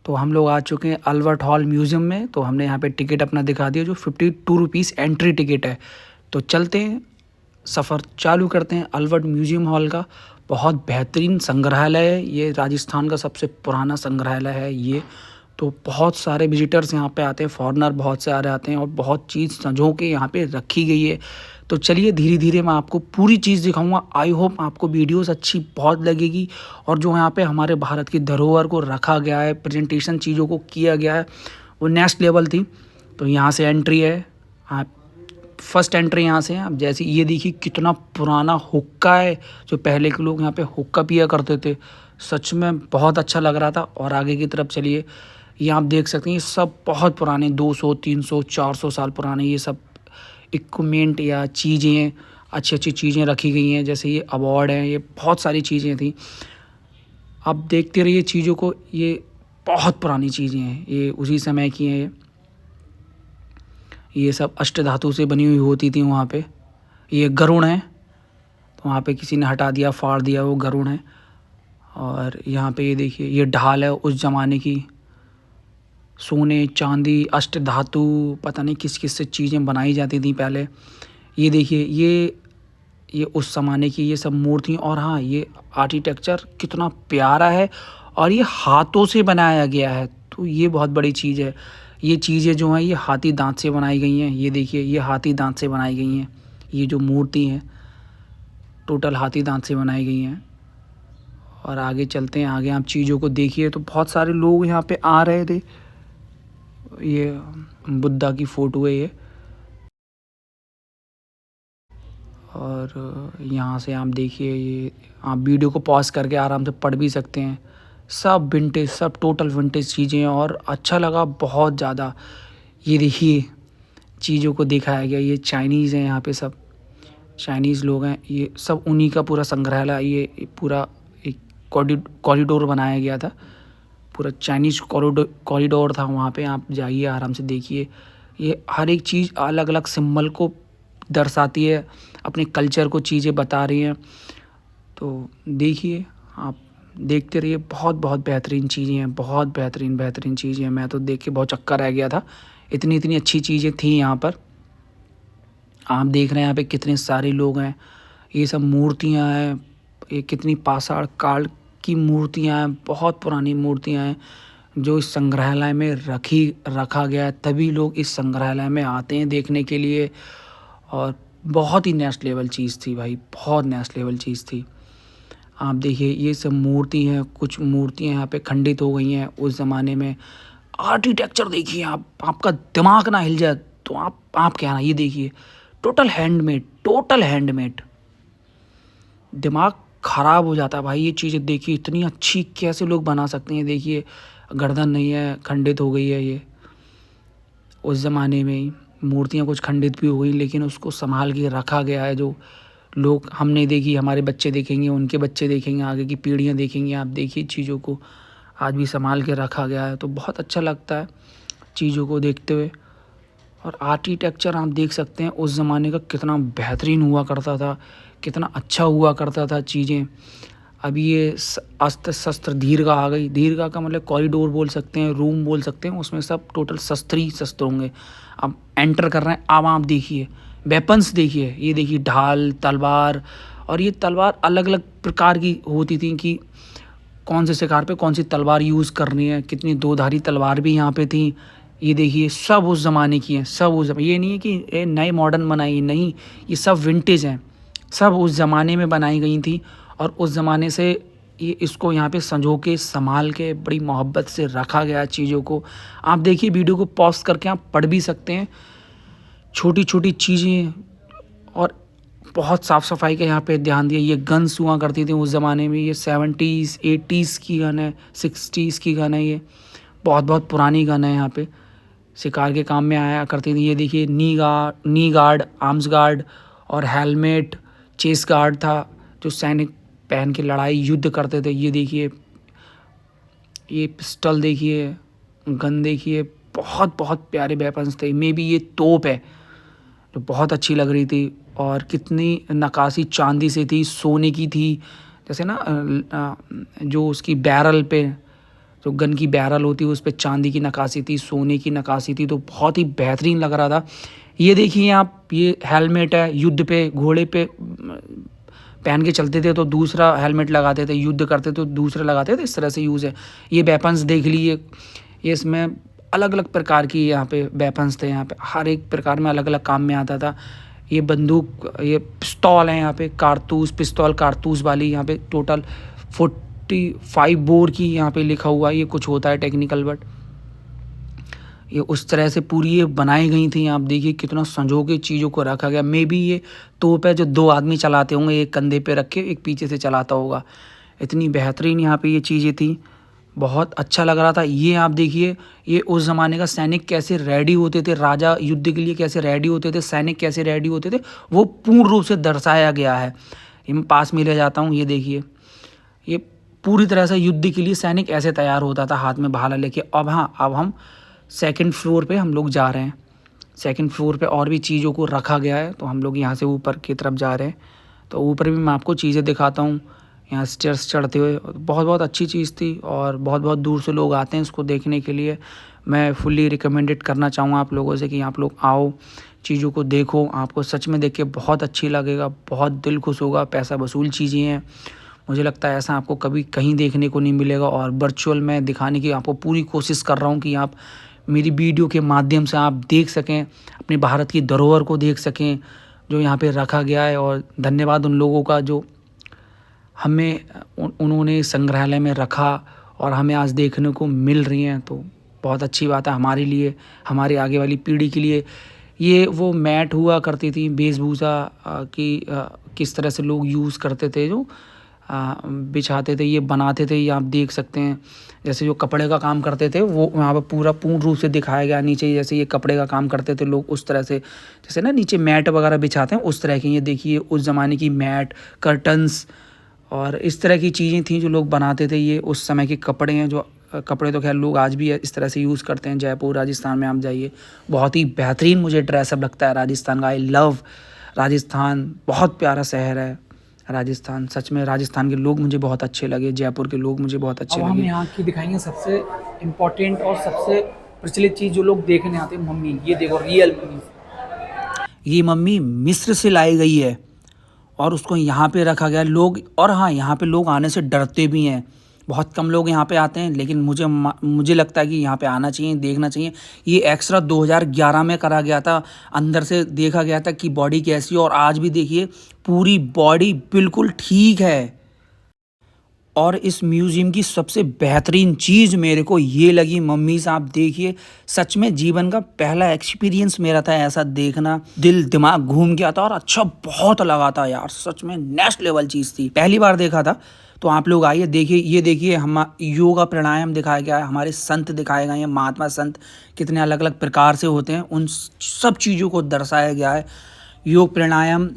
तो हम लोग आ चुके हैं अल्बर्ट हॉल म्यूज़ियम में। तो हमने यहाँ पे टिकट अपना दिखा दिया जो 52 रुपीज़ एंट्री टिकट है। तो चलते हैं, सफ़र चालू करते हैं अल्बर्ट म्यूज़ियम हॉल का। बहुत बेहतरीन संग्रहालय है ये, राजस्थान का सबसे पुराना संग्रहालय है ये। तो बहुत सारे विजिटर्स यहाँ पे आते हैं, फॉरेनर बहुत सारे आते हैं और बहुत चीज़ संजो के यहाँ पे रखी गई है। तो चलिए धीरे धीरे मैं आपको पूरी चीज़ दिखाऊंगा। आई होप आपको वीडियोस अच्छी बहुत लगेगी। और जो यहाँ पे हमारे भारत की धरोहर को रखा गया है, प्रेजेंटेशन चीज़ों को किया गया है, वो नेक्स्ट लेवल थी। तो यहाँ से एंट्री है, आप फर्स्ट एंट्री यहाँ से है। अब जैसे ये देखिए कितना पुराना हुक्का है, जो पहले के लोग यहाँ पे हुक्का पिया करते थे। सच में बहुत अच्छा लग रहा था। और आगे की तरफ चलिए, ये आप देख सकते हैं ये सब बहुत पुराने 200 300 400 साल पुराने ये सब इक्विपमेंट या चीज़ें, अच्छी अच्छी चीज़ें रखी गई हैं। जैसे ये अवार्ड हैं, ये बहुत सारी चीज़ें थी। आप देखते रहिए चीज़ों को, ये बहुत पुरानी चीज़ें हैं, ये उसी समय की हैं। ये सब अष्टधातु से बनी हुई होती थी वहाँ पे। ये गरुड़ है, तो वहाँ पे किसी ने हटा दिया, फाड़ दिया, वो गरुड़ है। और यहाँ पे ये देखिए ये ढाल है उस ज़माने की, सोने चांदी अष्टधातु पता नहीं किस किस से चीज़ें बनाई जाती थी पहले। ये देखिए ये उस ज़माने की ये सब मूर्ति। और हाँ, ये आर्किटेक्चर कितना प्यारा है और ये हाथों से बनाया गया है, तो ये बहुत बड़ी चीज़ है। ये चीज़ें जो हैं ये हाथी दांत से बनाई गई हैं। ये देखिए ये हाथी दांत से बनाई गई हैं। ये जो मूर्ति हैं टोटल हाथी दांत से बनाई गई हैं। और आगे चलते हैं, आगे आप चीज़ों को देखिए तो बहुत सारे लोग यहाँ पे आ रहे थे। ये बुद्धा की फ़ोटो है ये। और यहाँ से आप देखिए, ये आप वीडियो को पॉज करके आराम से पढ़ भी सकते हैं। सब विंटेज, सब टोटल विंटेज चीज़ें, और अच्छा लगा बहुत ज़्यादा। ये देखिए चीज़ों को दिखाया गया, ये चाइनीज़ हैं यहाँ पे, सब चाइनीज़ लोग हैं। ये सब उन्हीं का पूरा संग्रहालय, ये पूरा एक कॉरिडोर बनाया गया था, पूरा चाइनीज़ कॉरिडोर था वहाँ पे। आप जाइए आराम से देखिए, ये हर एक चीज़ अलग अलग सिंबल को दर्शाती है, अपने कल्चर को चीज़ें बता रही हैं। तो देखिए, आप देखते रहिए, बहुत बहुत बेहतरीन चीज़ें हैं, बहुत बेहतरीन बेहतरीन चीज़ें हैं। मैं तो देख के बहुत चक्कर रह गया था, इतनी इतनी अच्छी चीज़ें थी यहाँ पर। आप देख रहे हैं यहाँ पे कितने सारे लोग हैं, ये सब मूर्तियाँ हैं, ये कितनी पाषाण काल की मूर्तियाँ हैं, बहुत पुरानी मूर्तियाँ हैं जो इस संग्रहालय में रखा गया है। तभी लोग इस संग्रहालय में आते हैं देखने के लिए। और बहुत ही नेक्स्ट लेवल चीज़ थी भाई, बहुत नेक्स्ट लेवल चीज़ थी। आप देखिए ये सब मूर्ति हैं, कुछ मूर्तियाँ यहाँ पे खंडित हो गई हैं उस ज़माने में। आर्किटेक्चर देखिए आप, आपका दिमाग ना हिल जाए तो आप क्या ना, ये देखिए टोटल हैंडमेड, टोटल हैंडमेड। दिमाग ख़राब हो जाता है भाई ये चीज़ें देखिए, इतनी अच्छी कैसे लोग बना सकते हैं। देखिए गर्दन नहीं है, खंडित हो गई है ये उस ज़माने में ही। मूर्तियाँ कुछ खंडित भी हो गई, लेकिन उसको संभाल के रखा गया है। जो लोग हमने देखी, हमारे बच्चे देखेंगे, उनके बच्चे देखेंगे, आगे की पीढ़ियाँ देखेंगी। आप देखिए चीज़ों को आज भी संभाल के रखा गया है, तो बहुत अच्छा लगता है चीज़ों को देखते हुए। और आर्किटेक्चर आप देख सकते हैं उस ज़माने का कितना बेहतरीन हुआ करता था, कितना अच्छा हुआ करता था चीज़ें। अभी ये अस्त्र शस्त्र दीर्घा आ गई, दीर्घा का मतलब कॉरिडोर बोल सकते हैं, रूम बोल सकते हैं, उसमें सब टोटल शस्त्र ही शस्त्र होंगे। अब एंटर कर रहे हैं, अब आप देखिए वेपन्स देखिए, ये देखिए ढाल तलवार। और ये तलवार अलग अलग प्रकार की होती थी कि कौन से शिकार पे कौन सी तलवार यूज़ करनी है। कितनी दो-धारी तलवार भी यहाँ पे थी। ये देखिए सब उस ज़माने की हैं, सब उस ये नहीं है कि ये नए मॉडर्न बनाई, नहीं, ये सब विंटेज हैं, सब उस ज़माने में बनाई गई थी। और उस ज़माने से ये इसको यहाँ पे संजो के संभाल के बड़ी मोहब्बत से रखा गया चीज़ों को। आप देखिए वीडियो को पॉज़ करके आप पढ़ भी सकते हैं, छोटी छोटी चीज़ें। और बहुत साफ़ सफाई का यहाँ पे ध्यान दिया। ये गन्स हुआ करती थी उस ज़माने में, ये 70s 80s की गन है, 60s की गन है। ये बहुत बहुत पुरानी गन है, यहाँ पे शिकार के काम में आया करती थी। ये देखिए नी गार्ड, आर्म्स गार्ड और हेलमेट, चेस्ट गार्ड था, जो सैनिक पहन के लड़ाई युद्ध करते थे। ये देखिए ये पिस्टल देखिए, गन देखिए, बहुत बहुत प्यारे वेपन्स थे। मे बी ये तोप है जो बहुत अच्छी लग रही थी। और कितनी नक्काशी चांदी से थी, सोने की थी। जैसे ना जो उसकी बैरल पे जो गन की बैरल होती है उस पे चांदी की नक्काशी थी, सोने की नक्काशी थी, तो बहुत ही बेहतरीन लग रहा था। ये देखिए आप, ये हेलमेट है, युद्ध पे घोड़े पे पहन के चलते थे तो दूसरा हेलमेट लगाते थे, युद्ध करते तो दूसरा लगाते थे, इस तरह से यूज़ है। ये वेपन्स देख लीजिए, ये इसमें अलग अलग प्रकार की यहाँ पे वेपन्स थे, यहाँ पे हर एक प्रकार में अलग अलग काम में आता था। ये बंदूक, ये पिस्तौल है यहाँ पे, कारतूस पिस्तौल कारतूस वाली, यहाँ पे टोटल 45 बोर की यहाँ पे लिखा हुआ है। ये कुछ होता है टेक्निकल वर्ड, ये उस तरह से पूरी ये बनाई गई थी। आप देखिए कितना संजो के चीज़ों को रखा गया। मे बी ये तोप है जो 2 आदमी चलाते होंगे, एक कंधे पे रख के एक पीछे से चलाता होगा। इतनी बेहतरीन यहाँ पे ये चीज़ें थी, बहुत अच्छा लग रहा था। ये आप देखिए, ये उस ज़माने का सैनिक कैसे रेडी होते थे, राजा युद्ध के लिए कैसे रेडी होते थे, सैनिक कैसे रेडी होते थे, वो पूर्ण रूप से दर्शाया गया है। ये मैं पास में ले जाता हूँ, ये देखिए, ये पूरी तरह से युद्ध के लिए सैनिक ऐसे तैयार होता था हाथ में भाला लेके। अब हाँ, अब हम सेकंड फ्लोर पे हम लोग जा रहे हैं। सेकंड फ्लोर पे और भी चीज़ों को रखा गया है, तो हम लोग यहाँ से ऊपर की तरफ जा रहे हैं। तो ऊपर भी मैं आपको चीज़ें दिखाता हूँ, यहाँ स्टेयर्स चढ़ते हुए। बहुत बहुत अच्छी चीज़ थी और बहुत बहुत दूर से लोग आते हैं इसको देखने के लिए। मैं फुल्ली रिकमेंडेड करना चाहूँगा आप लोगों से कि आप लोग आओ, चीज़ों को देखो, आपको सच में देख के बहुत अच्छी लगेगा, बहुत दिल खुश होगा। पैसा वसूल चीज़ें हैं, मुझे लगता है ऐसा आपको कभी कहीं देखने को नहीं मिलेगा। और वर्चुअल में दिखाने की आपको पूरी कोशिश कर रहा हूँ कि आप मेरी वीडियो के माध्यम से आप देख सकें, अपने भारत की धरोहर को देख सकें जो यहाँ पे रखा गया है। और धन्यवाद उन लोगों का जो हमें उन्होंने संग्रहालय में रखा और हमें आज देखने को मिल रही हैं, तो बहुत अच्छी बात है हमारे लिए, हमारे आगे वाली पीढ़ी के लिए। ये वो मैट हुआ करती थी, वेशभूषा की किस तरह से लोग यूज़ करते थे, जो बिछाते थे, ये बनाते थे, ये आप देख सकते हैं। जैसे जो कपड़े का काम करते थे वो वहाँ पर पूरा पूर्ण रूप से दिखाया गया। नीचे जैसे ये कपड़े का काम करते थे लोग, उस तरह से जैसे ना नीचे मैट वगैरह बिछाते हैं उस तरह की। ये देखिए उस ज़माने की मैट, कर्टन्स और इस तरह की चीज़ें थी जो लोग बनाते थे। ये उस समय के कपड़े हैं, जो कपड़े तो खैर लोग आज भी इस तरह से यूज़ करते हैं। जयपुर राजस्थान में आप जाइए, बहुत ही बेहतरीन मुझे ड्रेसअप लगता है राजस्थान का। आई लव राजस्थान, बहुत प्यारा शहर है राजस्थान। सच में राजस्थान के लोग मुझे बहुत अच्छे लगे, जयपुर के लोग मुझे बहुत अच्छे लगे। हम यहाँ की दिखाएंगे सबसे इम्पोर्टेंट और सबसे प्रचलित चीज़ जो लोग देखने आते हैं, मम्मी। ये देखो रियल मम्मी, ये मम्मी मिस्र से लाई गई है और उसको यहाँ पे रखा गया लोग। और हाँ, यहाँ पे लोग आने से डरते भी हैं, बहुत कम लोग यहाँ पे आते हैं, लेकिन मुझे लगता है कि यहाँ पे आना चाहिए, देखना चाहिए। ये एक्स्ट्रा 2011 में करा गया था, अंदर से देखा गया था कि बॉडी कैसी है, और आज भी देखिए पूरी बॉडी बिल्कुल ठीक है। और इस म्यूज़ियम की सबसे बेहतरीन चीज़ मेरे को ये लगी, मम्मी साहब देखिए, सच में जीवन का पहला एक्सपीरियंस मेरा था ऐसा देखना, दिल दिमाग घूम गया था और अच्छा बहुत लगा था यार। सच में नेक्स्ट लेवल चीज़ थी, पहली बार देखा था। तो आप लोग आइए देखिए। ये देखिए हम योगा प्राणायाम दिखाया गया है, हमारे संत दिखाए गए हैं, महात्मा संत कितने अलग अलग प्रकार से होते हैं, उन सब चीज़ों को दर्शाया गया है। योग प्राणायाम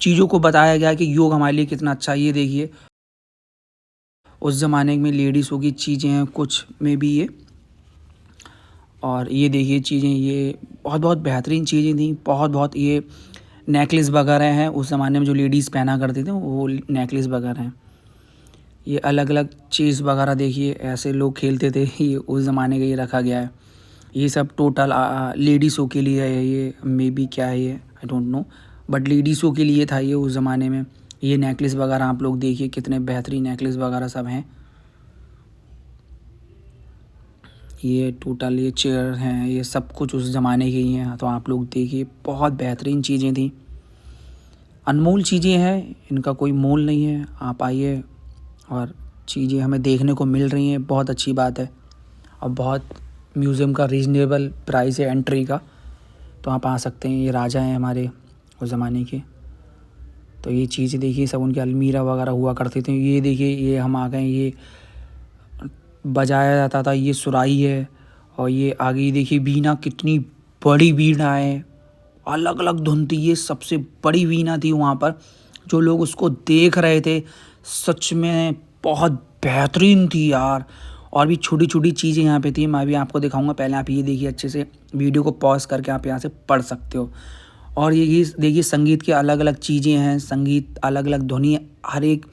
चीज़ों को बताया गया है कि योग हमारे लिए कितना अच्छा है। ये देखिए उस ज़माने में लेडीज़ों की चीज़ें हैं कुछ में भी ये, और ये देखिए चीज़ें, ये बहुत बहुत बेहतरीन चीज़ें थी। बहुत बहुत ये नेकलेस वगैरह हैं, उस ज़माने में जो लेडीज़ पहना करती थी वो नेकलेस वगैरह हैं। ये अलग अलग चीज़ वगैरह देखिए, ऐसे लोग खेलते थे, ये उस ज़माने का ये रखा गया है। ये सब टोटल लेडीज़ों के लिए है, ये मे बी क्या है ये, आई डोंट नो, बट लेडीज़ों के लिए था ये उस ज़माने में। ये नेकलेस वगैरह आप लोग देखिए, कितने बेहतरीन नेकलेस वगैरह सब हैं। ये टोटल ये चेयर हैं, ये सब कुछ उस ज़माने के ही हैं। तो आप लोग देखिए, बहुत बेहतरीन चीज़ें थी, अनमोल चीज़ें हैं, इनका कोई मोल नहीं है। आप आइए और चीज़ें हमें देखने को मिल रही हैं, बहुत अच्छी बात है। और बहुत म्यूज़ियम का रीज़नेबल प्राइस है एंट्री का, तो आप आ सकते हैं। ये राजा हैं हमारे उस ज़माने के। तो ये चीज़ें देखिए, सब उनके अलमीरा वगैरह हुआ करते थे। ये देखिए, ये हम आ गए, ये बजाया जाता था, ये सुराही है। और ये आगे देखिए वीणा, कितनी बड़ी वीणा है, अलग अलग धुन थी। ये सबसे बड़ी वीणा थी वहाँ पर, जो लोग उसको देख रहे थे सच में बहुत बेहतरीन थी यार। और भी छोटी छोटी चीज़ें यहाँ पे थी, मैं भी आपको दिखाऊंगा। पहले आप ये देखिए, अच्छे से वीडियो को पॉज करके आप यहाँ से पढ़ सकते हो। और ये देखिए संगीत की अलग अलग चीज़ें हैं, संगीत अलग अलग ध्वनि, हर एक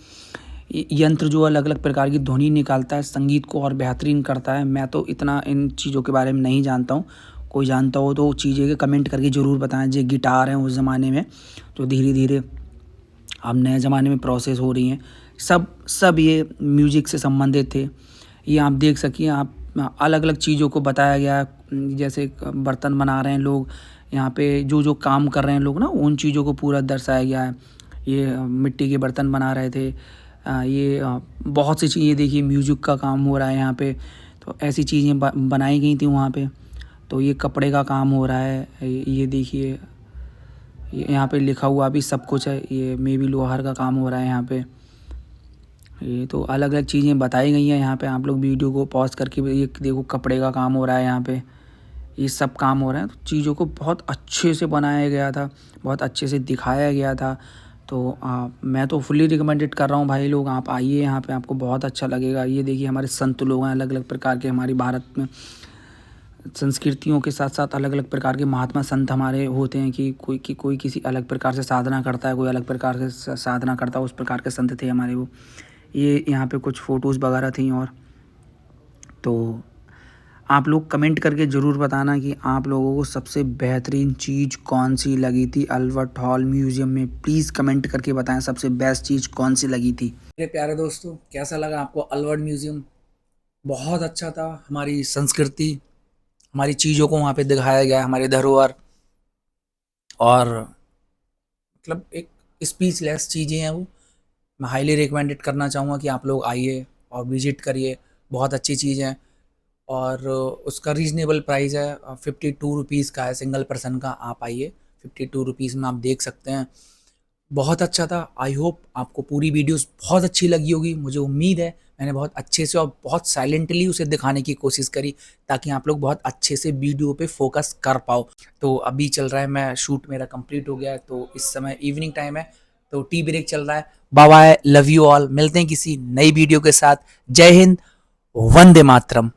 यंत्र जो अलग अलग प्रकार की ध्वनि निकालता है, संगीत को और बेहतरीन करता है। मैं तो इतना इन चीज़ों के बारे में नहीं जानता हूँ, कोई जानता हो तो चीज़ें के कमेंट करके ज़रूर बताएं। जो गिटार हैं उस ज़माने में जो धीरे धीरे अब नए ज़माने में प्रोसेस हो रही हैं, सब ये म्यूज़िक से संबंधित थे। ये आप देख सकिए, आप अलग अलग चीज़ों को बताया गया है। जैसे बर्तन बना रहे हैं लोग, यहाँ पे जो जो काम कर रहे हैं लोग ना, उन चीज़ों को पूरा दर्शाया गया है। ये मिट्टी के बर्तन बना रहे थे, बहुत सी चीज़ें देखिए, म्यूज़िक का काम हो रहा है यहाँ पे, तो ऐसी चीज़ें बनाई गई थी वहाँ पे। तो ये कपड़े का काम हो रहा है, ये देखिए, यहाँ पे लिखा हुआ भी सब कुछ है। ये मे बी लोहार का काम हो रहा है यहाँ पे। ये तो अलग अलग चीज़ें बताई गई हैं यहाँ पे। आप लोग वीडियो को पॉज करके ये देखो, कपड़े का काम हो रहा है यहाँ पे, ये सब काम हो रहा है। तो चीज़ों को बहुत अच्छे से बनाया गया था, बहुत अच्छे से दिखाया गया था। तो मैं तो फुल्ली रिकमेंडेड कर रहा हूँ भाई लोग, आप आइए यहाँ पे, आपको बहुत अच्छा लगेगा। ये देखिए हमारे संत लोग हैं, अलग अलग प्रकार के। हमारी भारत में संस्कृतियों के साथ साथ अलग अलग प्रकार के महात्मा संत हमारे होते हैं कि कोई किसी अलग प्रकार से साधना करता है, कोई अलग प्रकार से साधना करता है, उस प्रकार के संत थे हमारे वो। ये यहाँ पे कुछ फ़ोटोज़ वगैरह थी। और तो आप लोग कमेंट करके ज़रूर बताना कि आप लोगों को सबसे बेहतरीन चीज़ कौन सी लगी थी अल्बर्ट हॉल म्यूज़ियम में। प्लीज़ कमेंट करके बताएं सबसे बेस्ट चीज़ कौन सी लगी थी। मेरे प्यारे दोस्तों, कैसा लगा आपको अल्बर्ट म्यूज़ियम? बहुत अच्छा था। हमारी संस्कृति, हमारी चीज़ों को वहाँ पे दिखाया गया है, हमारे धरोहर, और मतलब एक स्पीचलेस चीज़ें हैं वो। मैं हाईली रिकमेंडेड करना चाहूँगा कि आप लोग आइए और विज़िट करिए, बहुत अच्छी चीज़ है। और उसका रीज़नेबल प्राइस है, 52 रुपीज़ का है सिंगल पर्सन का। आप आइए, 52 रुपीज़ में आप देख सकते हैं। बहुत अच्छा था। आई होप आपको पूरी वीडियोस बहुत अच्छी लगी होगी, मुझे उम्मीद है। मैंने बहुत अच्छे से और बहुत साइलेंटली उसे दिखाने की कोशिश करी, ताकि आप लोग बहुत अच्छे से वीडियो पे फोकस कर पाओ। तो अभी चल रहा है, मैं शूट मेरा कंप्लीट हो गया है, तो इस समय इवनिंग टाइम है, तो टी ब्रेक चल रहा है। Bye bye, love you all. मिलते हैं किसी नई वीडियो के साथ। जय हिंद, वंदे मातरम।